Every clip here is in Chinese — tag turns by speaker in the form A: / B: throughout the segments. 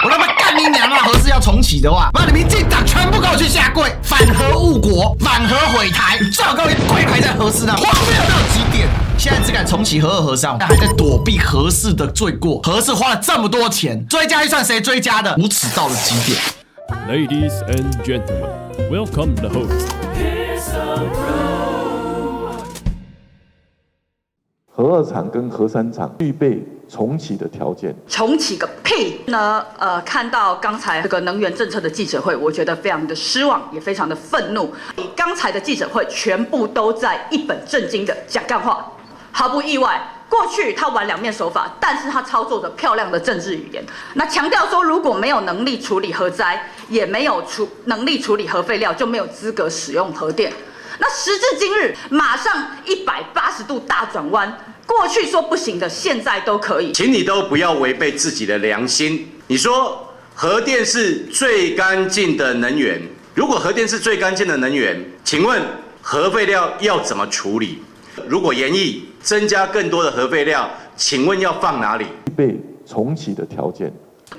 A: 我他妈干你娘啊！核四要重启的话，妈的民进党全部给我去下跪，反核误国，反核毁台，最好给我跪牌在核四那，荒谬到极点。现在只敢重启核二核三，还在躲避核四的罪过。核四花了这么多钱，追加预算谁追加的？无耻到了极点。
B: Ladies and gentlemen, welcome the host.
C: 核二厂跟核三厂具备重启的条件。
D: 重启个屁呢？看到刚才这个能源政策的记者会，我觉得非常的失望，也非常的愤怒。刚才的记者会全部都在一本正经的讲干话，毫不意外。过去他玩两面手法，但是他操作着漂亮的政治语言。那强调说，如果没有能力处理核灾，也没有能力处理核废料，就没有资格使用核电。那时至今日，马上180度大转弯。过去说不行的，现在都可以。
E: 请你都不要违背自己的良心。你说核电是最干净的能源，如果核电是最干净的能源，请问核废料要怎么处理？如果研议增加更多的核废料，请问要放哪里？
C: 具备重启的条件。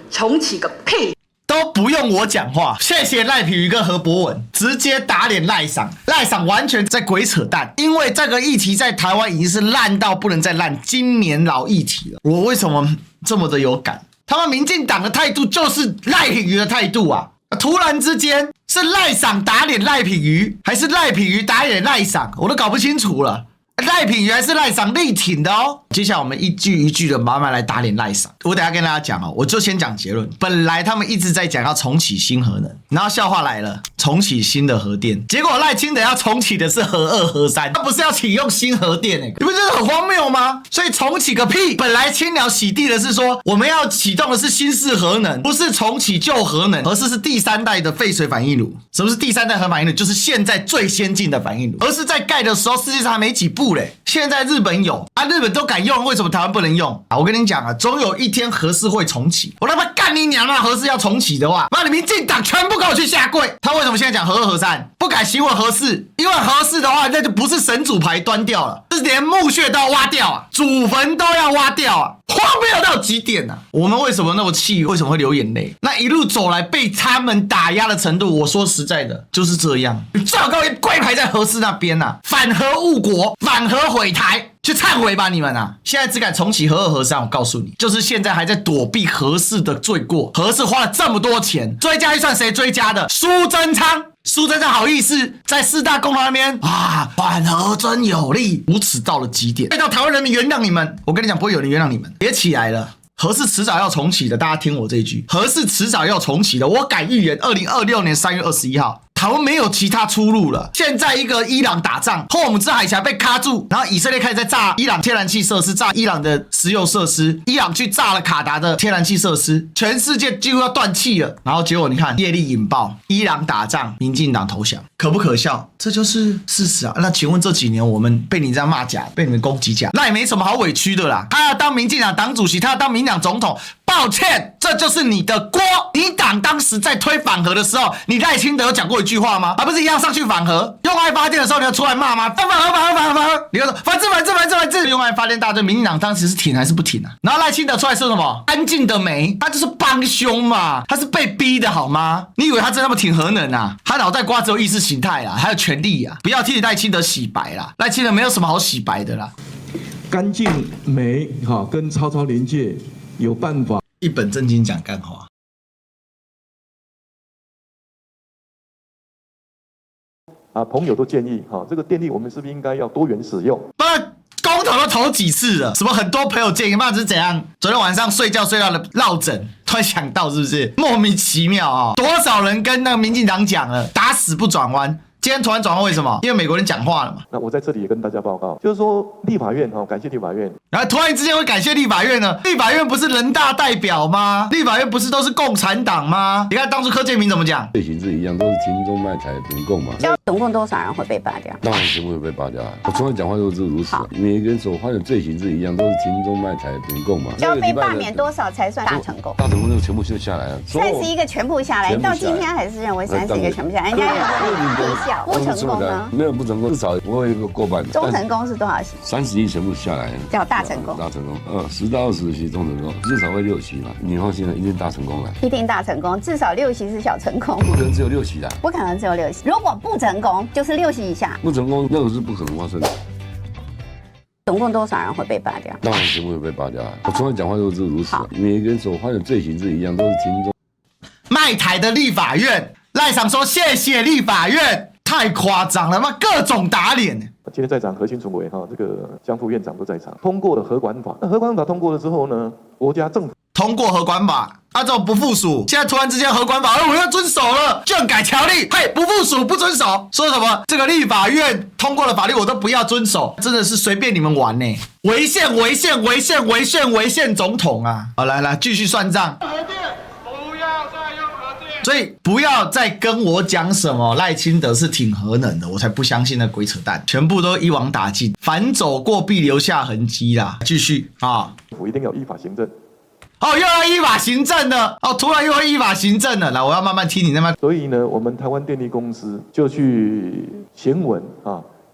D: 重启个屁！
A: 都不用我讲话，谢谢赖品妤跟何博文，直接打脸赖桑，赖桑完全在鬼扯淡，因为这个议题在台湾已经是烂到不能再烂，今年老议题了。我为什么这么的有感？他们民进党的态度就是赖品妤的态度啊！突然之间是赖桑打脸赖品妤，还是赖品妤打脸赖桑，我都搞不清楚了。赖品妤还是赖桑力挺的哦。接下来我们一句一句的慢慢来打脸赖桑。我等一下跟大家讲哦，我就先讲结论。本来他们一直在讲要重启新核能，然后笑话来了，重启新的核电，结果赖清德要重启的是核二核三，他不是要启用新核电你不觉得很荒谬吗？所以重启个屁！本来青鸟洗地的是说我们要启动的是新式核能，不是重启旧核能。核四是第三代的废水反应炉。什么是第三代核反应炉？就是现在最先进的反应炉。核四在盖的时候世界上还没几部嘞，现在日本有啊，日本都敢用，为什么台湾不能用啊？我跟你讲啊，总有一天核四会重启。我他妈干你娘啊！核四要重启的话，妈的民进党全部给我去下跪！他为什么现在讲核二核三，不敢行为核四？因为核四的话，那就不是神主牌端掉了，是连墓穴都要挖掉啊，祖坟都要挖掉啊，荒谬到极点啊！我们为什么那么气？为什么会流眼泪？那一路走来被他们打压的程度，我说实在的，就是这样。最好各位跪牌在核四那边啊，反核误国，反核毁台。去忏悔吧你们啊！现在只敢重启核二核三，我告诉你，就是现在还在躲避核四的罪过。核四花了这么多钱，追加预算谁追加的？苏贞昌。苏贞昌好意思在四大公投那边啊，反核真有力，无耻到了极点。到台湾人民原谅你们，我跟你讲，不会有人原谅你们，别起来了。核四迟早要重启的，大家听我这一句，核四迟早要重启的，我敢预言2026年3月21号。台湾没有其他出路了。现在一个伊朗打仗，霍姆兹海峡被卡住，然后以色列开始在炸伊朗天然气设施，炸伊朗的石油设施，伊朗去炸了卡达的天然气设施，全世界几乎要断气了。然后结果你看业力引爆，伊朗打仗，民进党投降，可不可笑？这就是事实啊。那请问这几年我们被你这样骂假，被你们攻击假，那也没什么好委屈的啦。他要当民进党党主席，他要当民进党总统，抱歉，这就是你的锅。你党当时在推反核的时候，你赖清德有讲过一句话吗？还不是一样上去反核？用爱发电的时候，你要出来骂吗？反核！你要说反制！用爱发电大队，民进党当时是挺还是不挺啊？然后赖清德出来说什么？安静的没，他就是帮凶嘛，他是被逼的好吗？你以为他真的那么挺核能啊？他脑袋瓜只有意识形态啦，还有权力啊！不要替赖清德洗白啦，赖清德没有什么好洗白的啦。
F: 干净没跟超超临界有办法。
A: 一本正经讲干话。
C: 朋友都建议这个电力我们是不是应该要多元使用？
A: 公投都投几次了？什么很多朋友建议，那是怎样？昨天晚上睡觉的落枕，突然想到是不是莫名其妙啊？多少人跟那个民进党讲了，打死不转弯。今天突然转弯，为什么？因为美国人讲话了嘛。
C: 那我在这里也跟大家报告，就是说立法院感谢立法院。
A: 然后突然之间会感谢立法院呢？立法院不是人大代表吗？立法院不是都是共产党吗？你看当初柯建铭怎么讲？
G: 罪行是一样，都是亲中卖台囤共嘛。
H: 总共多少人会被罢掉？
G: 当然全部会被罢掉啊！我从来讲话都是如此，每一个人所犯的罪行是一样，都是亲中卖台囤共嘛。
H: 要被罢免多少才算大成功？
G: 大成功就全部就下来了。
H: 31个全部下来，到今天还是认为31个全部下来，人家有低效。少，不成功呢？
G: 没有不成功，至少我有一个过半。
H: 中成功是多少席
G: ？31全部下来，
H: 叫大成功。
G: 大成功，10到20席中成功，至少会6席嘛。你放心了，一定大成功了。
H: 一定大成功，至少6席是小成功。
G: 不可能只有6席的。
H: 不可能只有6席，如果不成功，就是6席以下。
G: 不成功，那个是不可能发生的。
H: 总共多少人会被罢掉？
G: 当然全部会被罢掉。我从来讲话都是如此，每个人所犯的罪行是一样，都是轻中。
A: 卖台的立法院赖场说谢谢立法院，太夸张了，各种打脸。
C: 今天在场核心主委这个江副院长都在场，通过了核管法。那核管法通过了之后呢，国家政府
A: 通过核管法，这种不附属，现在突然之间核管法，我要遵守了，政改条例，嘿，不附属不遵守，说什么这个立法院通过了法律我都不要遵守，真的是随便你们玩呢，违宪总统啊！好，来继续算账。所以不要再跟我讲什么赖清德是挺核能的，我才不相信那鬼扯淡，全部都一网打尽，反走过必留下痕迹啦。继续啊，
C: 我一定要依法行政。
A: 又要依法行政了突然又会依法行政了，来，我要慢慢听你那边。
C: 所以呢，我们台湾电力公司就去行文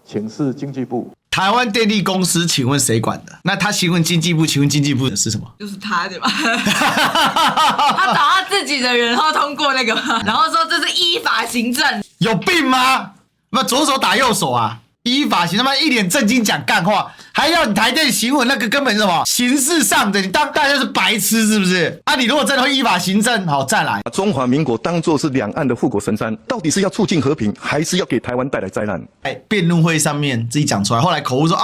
C: 请示经济部。
A: 台湾电力公司，请问谁管的？那他询问经济部，请问经济部的是什么？
I: 就是他对吧？他找他自己的人，然后通过那个，然后说这是依法行政，
A: 有病吗？那左手打右手啊！依法行，他妈一脸正经讲干话，还要你台电行文，那个根本是什么形式上的，你当大家是白痴是不是？你如果真的会依法行政，好再来。
J: 把中华民国当作是两岸的护国神山，到底是要促进和平，还是要给台湾带来灾难？
A: 辩论会上面自己讲出来，后来口误说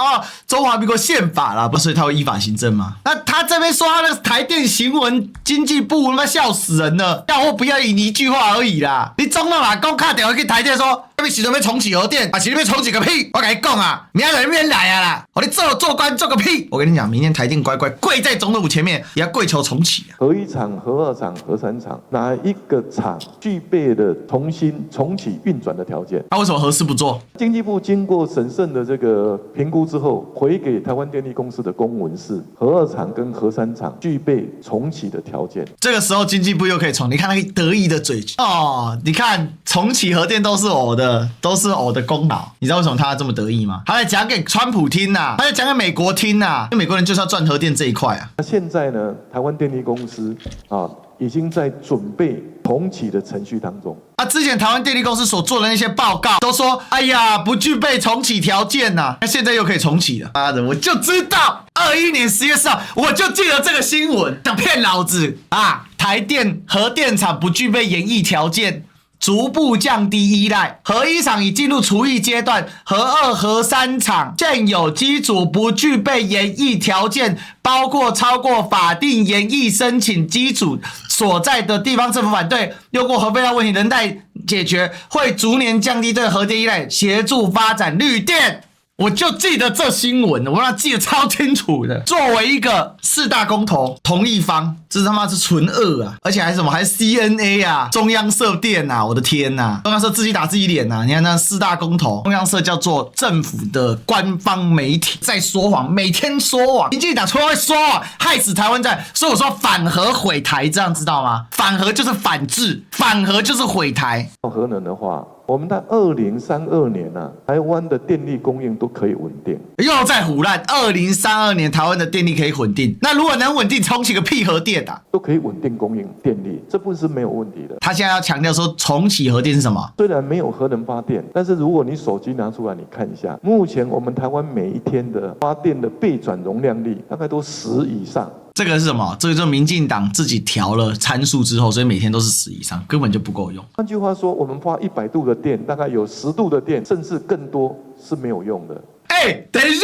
A: 中华民国宪法啦，不是他会依法行政吗？那他这边说他的台电行文经济部，他妈笑死人了，要或不要你一句话而已啦。你中了嘛，公卡电话去台电说，那边时准备重启核电，是那边重启个屁！我跟你讲啊，明天那边来啊啦，你做官做个屁！我跟你讲，明天台电乖乖跪在总统府前面，也要跪求重启啊。
C: 核1厂、核2厂、核3厂，哪一个厂具备了重启运转的条件？
A: 为什么核4不做？
C: 经济部经过审慎的这个评估之后，回给台湾电力公司的公文是核2厂跟核3厂具备重启的条件。
A: 这个时候经济部又可以你看那个得意的嘴你看重启核电都是我的功劳。你知道为什么他这么得意吗？他在讲给川普听他在讲给美国听因为美国人就是要赚核电这一块啊。
C: 那现在呢，台湾电力公司已经在准备重启的程序当中。
A: 之前台湾电力公司所做的那些报告都说，不具备重启条件呐，那现在又可以重启了。我就知道21年10月4号，我就记得这个新闻，想骗老子台电核电厂不具备研议条件。逐步降低依赖，核1厂已进入除役阶段，核2、核3厂现有机组不具备研议条件，包括超过法定研议申请基础所在的地方政府反对，又过核废料问题仍待解决，会逐年降低对核电依赖，协助发展绿电。我就记得这新闻，我让他记得超清楚的。作为一个4大公投同意方，这他妈是纯恶啊！而且还是什么，还是 CNA 啊，中央社电啊，我的天啊，中央社自己打自己脸啊！你看那4大公投，中央社叫做政府的官方媒体，在说谎，每天说谎，民进党出来说谎，害死台湾在，所以我说反核毁台，这样知道吗？反核就是反制，反核就是毁台。
C: 核能的话，我们在2032年台湾的电力供应都可以稳定。
A: 又在唬烂，2032年台湾的电力可以稳定。那如果能稳定，重启个屁核电
C: 都可以稳定供应电力，这不是没有问题的。
A: 他现在要强调说，重启核电是什么？
C: 虽然没有核能发电，但是如果你手机拿出来，你看一下，目前我们台湾每一天的发电的备转容量率大概都10以上。
A: 这个是什么？这个就是民进党自己调了参数之后，所以每天都是10以上，根本就不够用。
C: 换句话说，我们发100度的电，大概有10度的电，甚至更多是没有用的。
A: 等一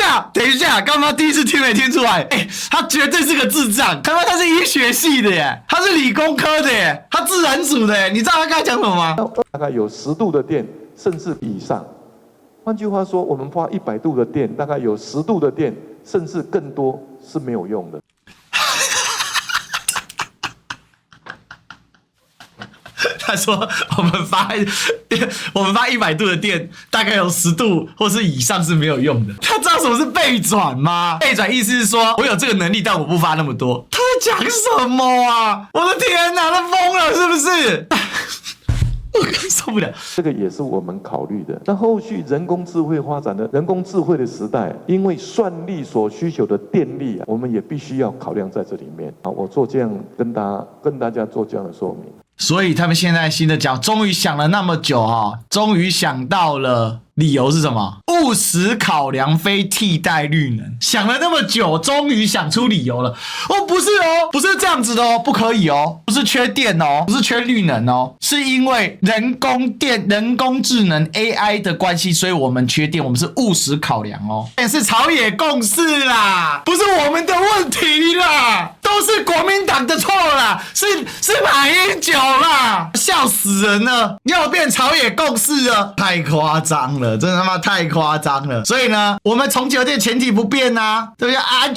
A: 下，刚刚第一次听没听出来？他绝对是个智障，他是医学系的耶，他是理工科的耶，他自然组的耶，你知道他刚才讲什么吗？
C: 大概有10度的电，甚至以上。换句话说，我们发100度的电，大概有10度的电，甚至更多是没有用的。
A: 他说我们发100度的电，大概有10度或是以上是没有用的。他知道什么是备转吗？备转意思是说我有这个能力，但我不发那么多。他在讲什么啊？我的天哪，他疯了是不是？受不了。
C: 这个也是我们考虑的。那后续人工智慧发展的人工智慧的时代，因为算力所需求的电力我们也必须要考量在这里面。好，我做这样跟大家做这样的说明。
A: 所以他们现在新的讲，终于想了那么久终于想到了理由是什么？务实考量非替代绿能。想了那么久，终于想出理由了。不是不是这样子的不可以不是缺电不是缺绿能是因为人工智能 AI 的关系，所以我们缺电，我们是务实考量是朝野共识啦，不是我们的问题啦，都是国民党的错啦，是马英九啦，笑死人了，要变朝野共识了，太夸张了，真的他妈太夸张了。所以呢，我们重启核电前提不变对不对？安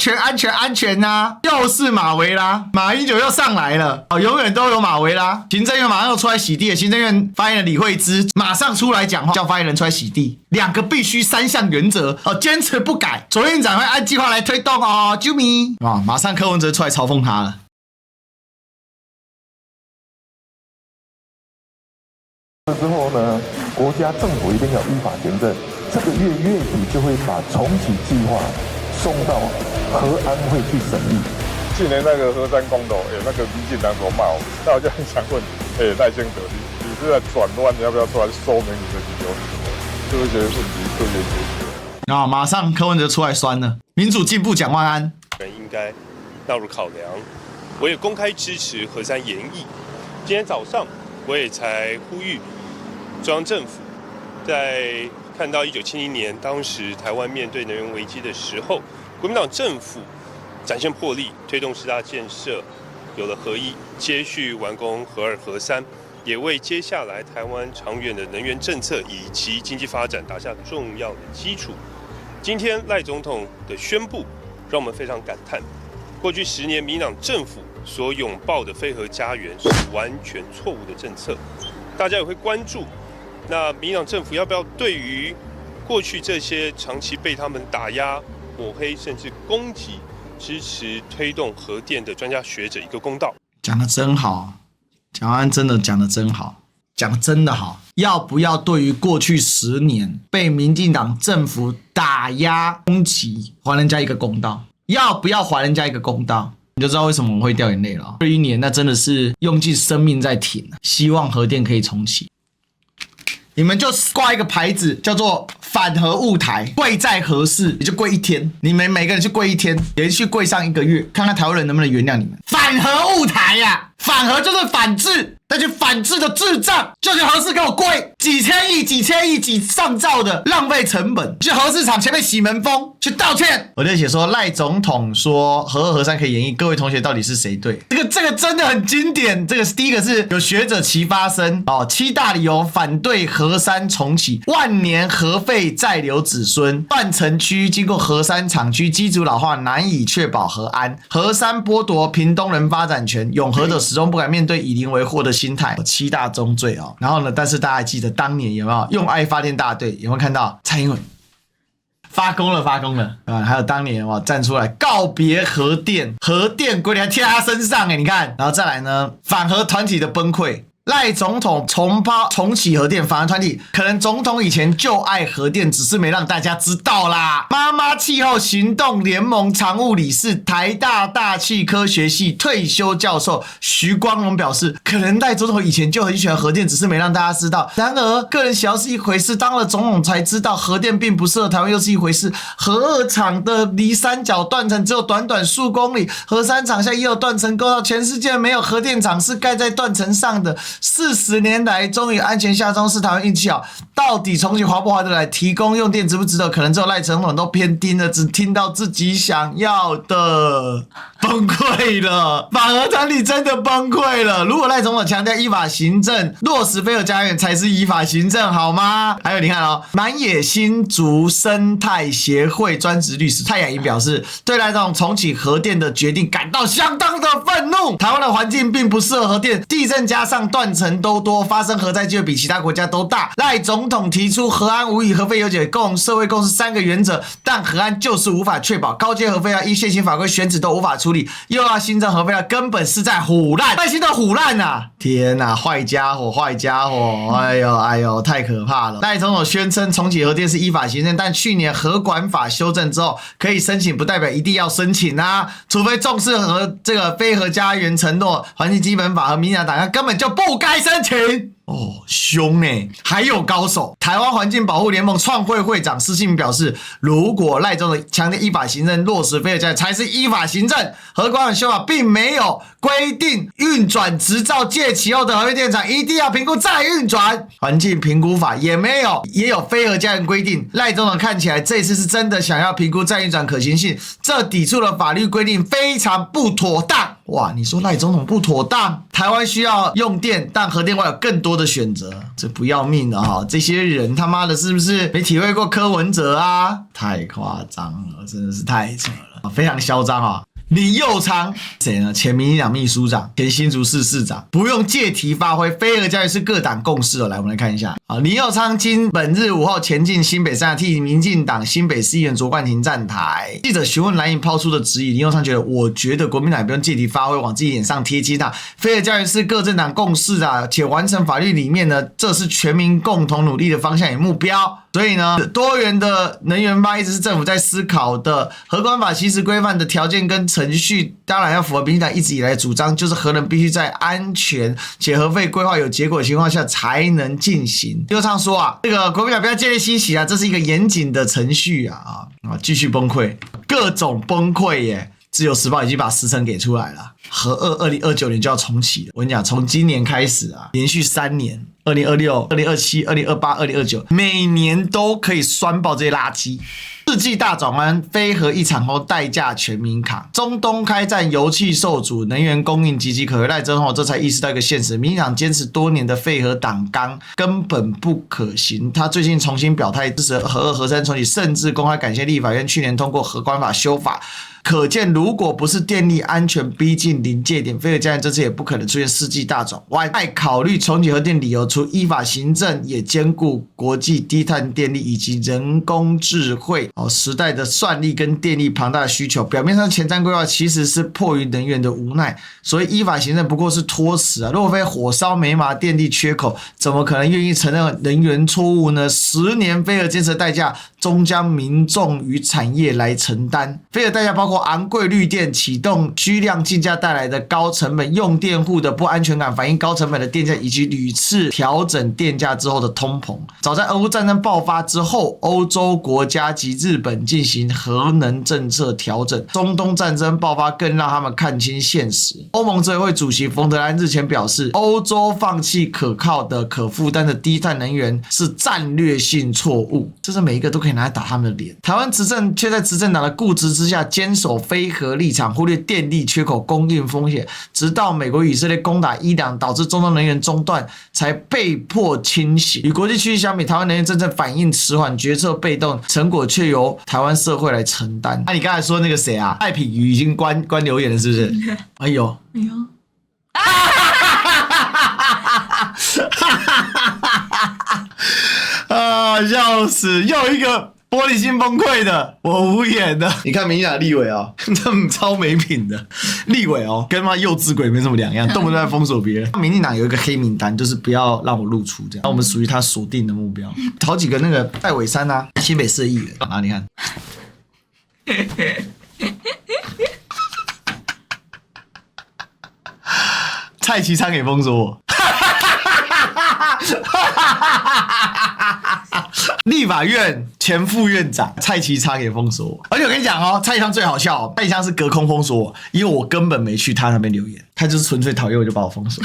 A: 全又是马维拉，马英九又上来了永远都有马维拉。行政院马上又出来洗地了，行政院发言人李慧芝马上出来讲话，叫发言人出来洗地，两个必须3项原则坚持不改。左院长会按计划来推动啾咪马上柯文哲出来嘲讽他了。
C: 之后呢，国家政府一定要依法行政。这个月底就会把重启计划送到核安会去审议。
K: 去年那个核三公投，那个民进党所骂我，那我就很想问，赖清德，你是在转弯，你要不要出来说明你的理由是什么？就会觉得问题特别解决。
A: 马上柯文哲出来酸了，民主进步蒋万安
L: 应该纳入考量。我也公开支持核三研议。今天早上我也才呼吁中央政府，在看到1970年当时台湾面对能源危机的时候，国民党政府展现魄力，推动10大建设，有了核一，接续完工核二、核三，也为接下来台湾长远的能源政策以及经济发展打下重要的基础。今天赖总统的宣布，让我们非常感叹，过去10年民进党政府所拥抱的非核家园是完全错误的政策。大家也会关注，那民进党政府要不要对于过去这些长期被他们打压、抹黑甚至攻击支持推动核电的专家学者一个公道？
A: 讲得真好，蒋万安真的讲得真好，讲得真的好。要不要对于过去10年被民进党政府打压攻击，还人家一个公道？要不要还人家一个公道？你就知道为什么我会掉眼泪了。21年那真的是用尽生命在挺，希望核电可以重启。你们就挂一个牌子叫做反核务台，跪在核市，你就跪1天，你们每个人去跪1天，连续跪上1个月，看看台湾人能不能原谅你们。反核务台反核就是反制，那去反制的智障，就去核市给我跪，几千亿几上兆的浪费成本，去核市场前面洗门风，去道歉。我就写说赖总统说核二核三可以延役，各位同学到底是谁对？这个真的很经典。这个第一个是有学者齐发声7大理由反对核三重启，万年核废再留子孙，断层区经过核三厂区机组老化难以确保核安，核三剥夺屏东人发展权，永和的始终不敢面对以邻为祸的心态，7大宗罪然后呢，但是大家还记得当年有没有用爱发电大队？有没有看到蔡英文发功了还有当年站出来告别核电，核电规定还贴在他身上你看。然后再来呢，反核团体的崩溃。赖总统重启核电，反核团体可能总统以前就爱核电，只是没让大家知道啦。妈妈气候行动联盟常务理事、台大大气科学系退休教授徐光荣表示，可能赖总统以前就很喜欢核电，只是没让大家知道。然而个人喜好是一回事，当了总统才知道核电并不适合台湾又是一回事。核二厂的离三角断层只有短短数公里，核三厂下也有断层构造，全世界没有核电厂是盖在断层上的。40年来终于安全下装，是台湾运气好。到底重启划不划得来，提供用电值不值得，可能只有赖总统都偏低了，只听到自己想要的，崩溃了。反核团体真的崩溃了。如果赖总统强调依法行政，落实非核家园才是依法行政好吗？还有你看满野新竹生态协会专职律师蔡雅莹表示，对赖总统重启核电的决定感到相当的愤怒。台湾的环境并不适合核电，地震加上断断层都多，发生核灾机会比其他国家都大。赖总统提出核安无虞、核废有解、社会共识3个原则，但核安就是无法确保，高阶核废料依现行法规选址都无法处理，又要新增核废料，根本是在唬烂，耐心的唬烂啊！天哪，坏家伙，坏家伙！哎呦，太可怕了！赖总统宣称重启核电是依法行政，但去年核管法修正之后，可以申请，不代表一定要申请啊，除非重视这个非核家园承诺、环境基本法和民进党根本就不该申请。哦，凶呢！还有高手，台湾环境保护联盟创会会长施信明表示，如果赖总统强调依法行政，落实非核家园才是依法行政。核管法修法并没有规定运转执照届期后的核废电厂一定要评估再运转，环境评估法也有非核家园规定。赖总统看起来这次是真的想要评估再运转可行性，这抵触了法律规定，非常不妥当。哇，你说赖总统不妥当？台湾需要用电，但核电外有更多的选择，这不要命了哈！这些人他妈的是不是没体会过柯文哲啊？太夸张了，真的是太扯了，非常嚣张啊！李佑昌谁呢？前民进党秘书长，前新竹市市长，不用借题发挥，非核家园是各党共识哦。来，我们来看一下啊，李佑昌今本日5号前进新北3替民进党新北市议员卓冠廷站台，记者询问蓝营抛出的质疑，李佑昌我觉得国民党也不用借题发挥，往自己脸上贴金啊，非核家园是各政党共识啊，且完成法律里面呢，这是全民共同努力的方向与目标。所以呢，多元的能源法一直是政府在思考的，核管法其实规范的条件跟程序，当然要符合民进党一直以来的主张，就是核能必须在安全且核废规划有结果的情况下才能进行。刘畅说啊，这个国民党不要建立欣喜啊，这是一个严谨的程序啊，继续崩溃，各种崩溃耶。自由时报已经把时程给出来了，核2029年就要重启了。我跟你讲，从今年开始啊，连续3年，2026、2027、2028、2029，每年都可以酸爆这些垃圾。世纪大转弯，非核一场后代价全民扛。中东开战，油气受阻，能源供应岌岌可危。赖之后，这才意识到一个现实：民进党坚持多年的废核党纲根本不可行。他最近重新表态支持核2、核3重启，甚至公开感谢立法院去年通过核管法修法。可见，如果不是电力安全逼近临界点，非核家园这次也不可能出现世纪大转弯。在考虑重启核电理由，除依法行政，也兼顾国际低碳电力以及人工智慧时代的算力跟电力庞大的需求。表面上前瞻规划其实是迫于能源的无奈，所以依法行政不过是托词啊。若非火烧煤麻电力缺口，怎么可能愿意承认能源错误呢？10年非核建设代价，终将民众与产业来承担。非核代价包括昂贵绿电、启动虚量竞价带来的高成本、用电户的不安全感、反映高成本的电价，以及屡次调整电价之后的通膨。早在俄乌战争爆发之后，欧洲国家及日本进行核能政策调整，中东战争爆发更让他们看清现实。欧盟执委会主席冯德莱恩日前表示，欧洲放弃可靠的、可负担的低碳能源是战略性错误，这是每一个都可以拿来打他们的脸。台湾执政却在执政党的固执之下坚守非核立场，忽略电力缺口供应风险，直到美国与以色列攻打伊朗，导致中东能源中断，才被迫清醒。与国际趋势相比，台湾能源政策反应迟缓，决策被动，成果却由台湾社会来承担。你刚才说那个谁啊，赖品妤已经关留言了，是不是？哎呦，哎呦。啊！笑死，又一个玻璃心崩溃的，我无言的。你看民进党立委哦，这超没品的立委哦，跟他幼稚鬼没什么两样，动不动在封锁别人。民进党有一个黑名单，就是不要让我露出这样，我们属于他锁定的目标。好几个那个戴伟山啊，新北市的议员啊，你看。蔡其昌给封锁我。立法院前副院长蔡其昌也封锁我，而且我跟你讲哦，蔡其昌最好笑哦，蔡其昌是隔空封锁我，因为我根本没去他那边留言，他就是纯粹讨厌我就把我封锁。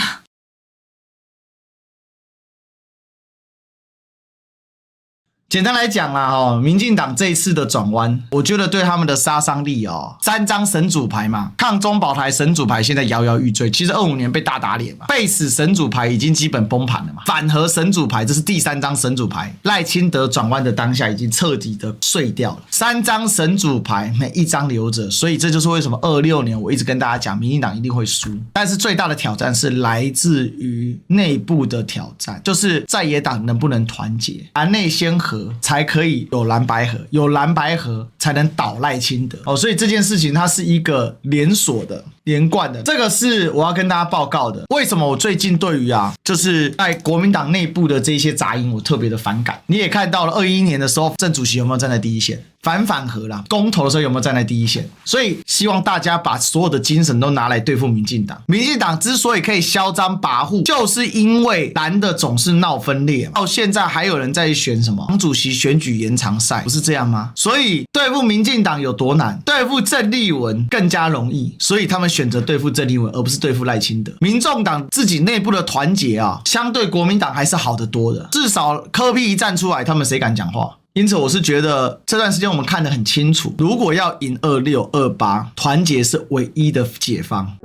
A: 简单来讲啦，民进党这一次的转弯，我觉得对他们的杀伤力3张神主牌嘛，抗中保台神主牌现在摇摇欲坠。其实25年被大打脸嘛，被死神主牌已经基本崩盘了嘛，反核神主牌这是第3张神主牌，赖清德转弯的当下已经彻底的碎掉了。3张神主牌每一张留着，所以这就是为什么26年我一直跟大家讲，民进党一定会输。但是最大的挑战是来自于内部的挑战，就是在野党能不能团结，蓝内先合才可以有蓝白合，有蓝白合才能倒赖清德所以这件事情它是一个连锁的连贯的，这个是我要跟大家报告的。为什么我最近对于就是在国民党内部的这些杂音我特别的反感？你也看到了21年的时候郑主席有没有站在第一线，反核啦，公投的时候有没有站在第一线？所以希望大家把所有的精神都拿来对付民进党。民进党之所以可以嚣张跋扈，就是因为蓝的总是闹分裂，到现在还有人在选什么党主席选举延长赛，不是这样吗？所以对付民进党有多难，对付郑丽文更加容易，所以他们选择对付郑丽文，而不是对付赖清德。民众党自己内部的团结相对国民党还是好得多的，至少柯 P 一站出来，他们谁敢讲话？因此我是觉得这段时间我们看得很清楚，如果要赢26、28，团结是唯一的解方。